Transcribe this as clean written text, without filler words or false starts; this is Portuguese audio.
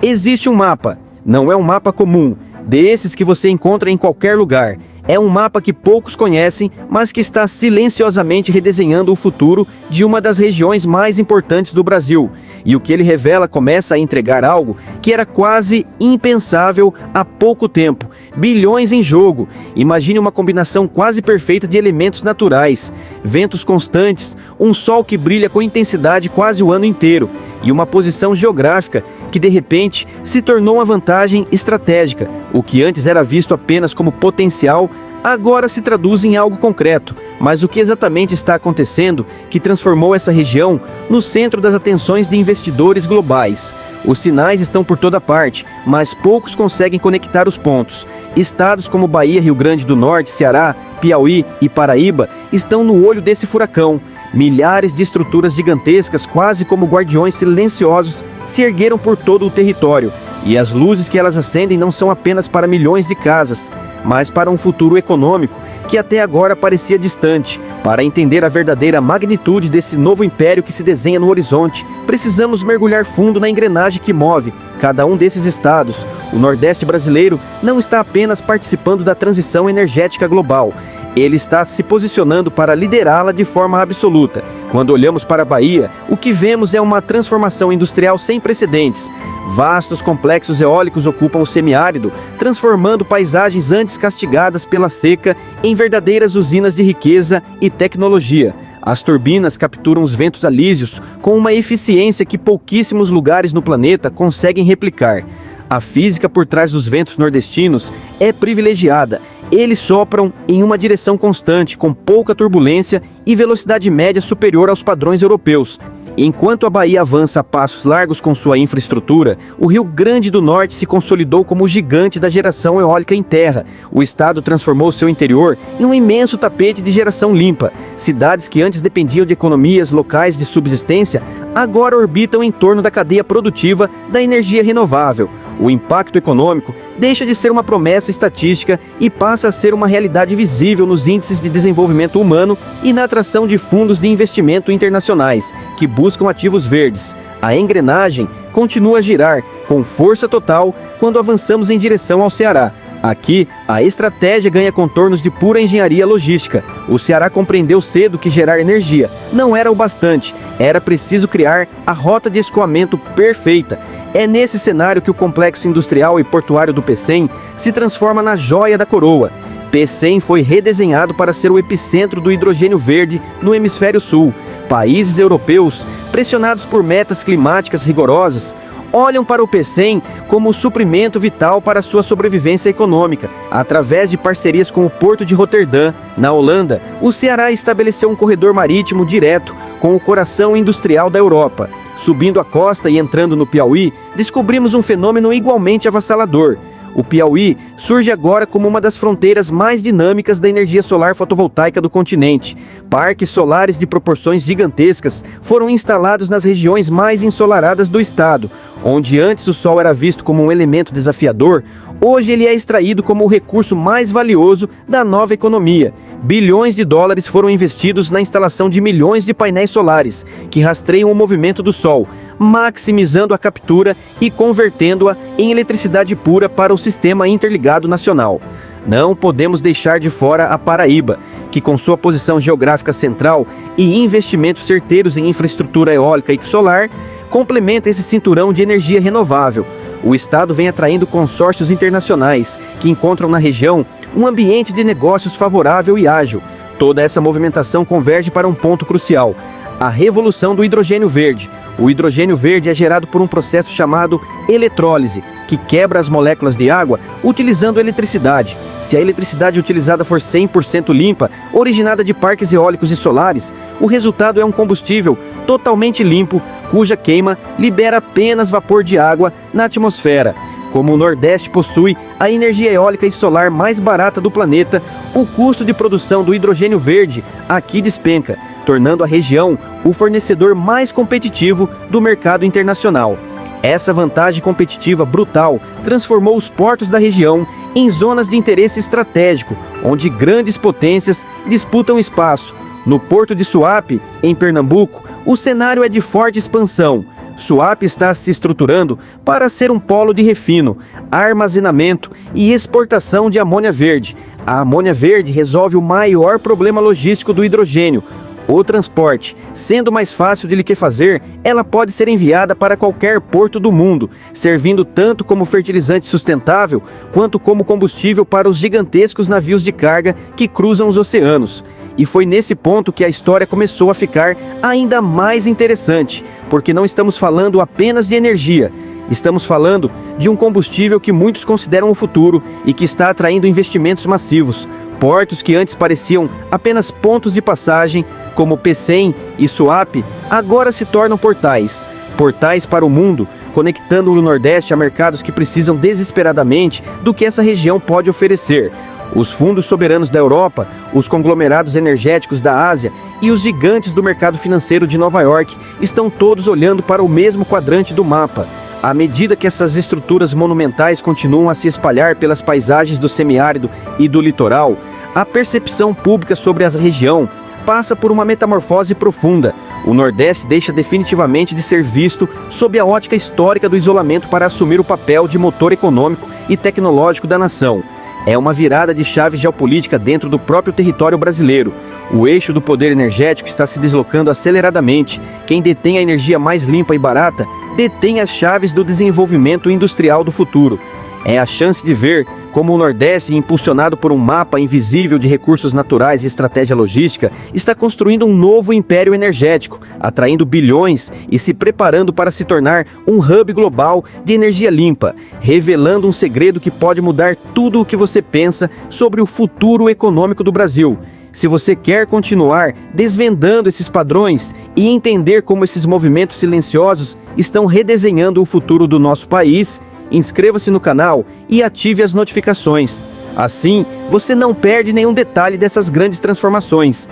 Existe um mapa, não é um mapa comum, desses que você encontra em qualquer lugar. É um mapa que poucos conhecem, mas que está silenciosamente redesenhando o futuro de uma das regiões mais importantes do Brasil. E o que ele revela começa a entregar algo que era quase impensável há pouco tempo. Bilhões em jogo. Imagine uma combinação quase perfeita de elementos naturais, ventos constantes, um sol que brilha com intensidade quase o ano inteiro e uma posição geográfica que de repente se tornou uma vantagem estratégica. O que antes era visto apenas como potencial, agora se traduz em algo concreto. Mas o que exatamente está acontecendo que transformou essa região no centro das atenções de investidores globais? Os sinais estão por toda parte, mas poucos conseguem conectar os pontos. Estados como Bahia, Rio Grande do Norte, Ceará, Piauí e Paraíba estão no olho desse furacão. Milhares de estruturas gigantescas, quase como guardiões silenciosos, se ergueram por todo o território. E as luzes que elas acendem não são apenas para milhões de casas, mas para um futuro econômico que até agora parecia distante. Para entender a verdadeira magnitude desse novo império que se desenha no horizonte, precisamos mergulhar fundo na engrenagem que move cada um desses estados. O Nordeste brasileiro não está apenas participando da transição energética global, ele está se posicionando para liderá-la de forma absoluta. Quando olhamos para a Bahia, o que vemos é uma transformação industrial sem precedentes. Vastos complexos eólicos ocupam o semiárido, transformando paisagens antes castigadas pela seca em verdadeiras usinas de riqueza e tecnologia. As turbinas capturam os ventos alísios com uma eficiência que pouquíssimos lugares no planeta conseguem replicar. A física por trás dos ventos nordestinos é privilegiada. Eles sopram em uma direção constante, com pouca turbulência e velocidade média superior aos padrões europeus. Enquanto a Bahia avança a passos largos com sua infraestrutura, o Rio Grande do Norte se consolidou como o gigante da geração eólica em terra. O estado transformou seu interior em um imenso tapete de geração limpa. Cidades que antes dependiam de economias locais de subsistência, agora orbitam em torno da cadeia produtiva da energia renovável. O impacto econômico deixa de ser uma promessa estatística e passa a ser uma realidade visível nos índices de desenvolvimento humano e na atração de fundos de investimento internacionais, que buscam ativos verdes. A engrenagem continua a girar com força total quando avançamos em direção ao Ceará. Aqui, a estratégia ganha contornos de pura engenharia logística. O Ceará compreendeu cedo que gerar energia não era o bastante, era preciso criar a rota de escoamento perfeita. É nesse cenário que o complexo industrial e portuário do Pecém se transforma na joia da coroa. Pecém foi redesenhado para ser o epicentro do hidrogênio verde no hemisfério sul. Países europeus, pressionados por metas climáticas rigorosas, olham para o Pecém como o suprimento vital para sua sobrevivência econômica. Através de parcerias com o Porto de Roterdã, na Holanda, o Ceará estabeleceu um corredor marítimo direto com o coração industrial da Europa. Subindo a costa e entrando no Piauí, descobrimos um fenômeno igualmente avassalador. O Piauí surge agora como uma das fronteiras mais dinâmicas da energia solar fotovoltaica do continente. Parques solares de proporções gigantescas foram instalados nas regiões mais ensolaradas do estado. Onde antes o sol era visto como um elemento desafiador, hoje ele é extraído como o recurso mais valioso da nova economia. Bilhões de dólares foram investidos na instalação de milhões de painéis solares, que rastreiam o movimento do sol, maximizando a captura e convertendo-a em eletricidade pura para o sistema interligado nacional. Não podemos deixar de fora a Paraíba, que com sua posição geográfica central e investimentos certeiros em infraestrutura eólica e solar, complementa esse cinturão de energia renovável. O estado vem atraindo consórcios internacionais que encontram na região um ambiente de negócios favorável e ágil. Toda essa movimentação converge para um ponto crucial: a revolução do hidrogênio verde. O hidrogênio verde é gerado por um processo chamado eletrólise, que quebra as moléculas de água utilizando eletricidade. Se a eletricidade utilizada for 100% limpa, originada de parques eólicos e solares, o resultado é um combustível totalmente limpo, cuja queima libera apenas vapor de água na atmosfera. Como o Nordeste possui a energia eólica e solar mais barata do planeta, o custo de produção do hidrogênio verde aqui despenca, tornando a região o fornecedor mais competitivo do mercado internacional. Essa vantagem competitiva brutal transformou os portos da região em zonas de interesse estratégico, onde grandes potências disputam espaço. No Porto de Suape, em Pernambuco, o cenário é de forte expansão. Suape está se estruturando para ser um polo de refino, armazenamento e exportação de amônia verde. A amônia verde resolve o maior problema logístico do hidrogênio, o transporte. Sendo mais fácil de liquefazer, ela pode ser enviada para qualquer porto do mundo, servindo tanto como fertilizante sustentável, quanto como combustível para os gigantescos navios de carga que cruzam os oceanos. E foi nesse ponto que a história começou a ficar ainda mais interessante, porque não estamos falando apenas de energia. Estamos falando de um combustível que muitos consideram o futuro e que está atraindo investimentos massivos. Portos que antes pareciam apenas pontos de passagem, como Pecém e Suape, agora se tornam portais. Portais para o mundo, conectando o Nordeste a mercados que precisam desesperadamente do que essa região pode oferecer. Os fundos soberanos da Europa, os conglomerados energéticos da Ásia e os gigantes do mercado financeiro de Nova York estão todos olhando para o mesmo quadrante do mapa. À medida que essas estruturas monumentais continuam a se espalhar pelas paisagens do semiárido e do litoral, a percepção pública sobre a região passa por uma metamorfose profunda. O Nordeste deixa definitivamente de ser visto sob a ótica histórica do isolamento para assumir o papel de motor econômico e tecnológico da nação. É uma virada de chave geopolítica dentro do próprio território brasileiro. O eixo do poder energético está se deslocando aceleradamente. Quem detém a energia mais limpa e barata detém as chaves do desenvolvimento industrial do futuro. É a chance de ver como o Nordeste, impulsionado por um mapa invisível de recursos naturais e estratégia logística, está construindo um novo império energético, atraindo bilhões e se preparando para se tornar um hub global de energia limpa, revelando um segredo que pode mudar tudo o que você pensa sobre o futuro econômico do Brasil. Se você quer continuar desvendando esses padrões e entender como esses movimentos silenciosos estão redesenhando o futuro do nosso país, inscreva-se no canal e ative as notificações. Assim, você não perde nenhum detalhe dessas grandes transformações.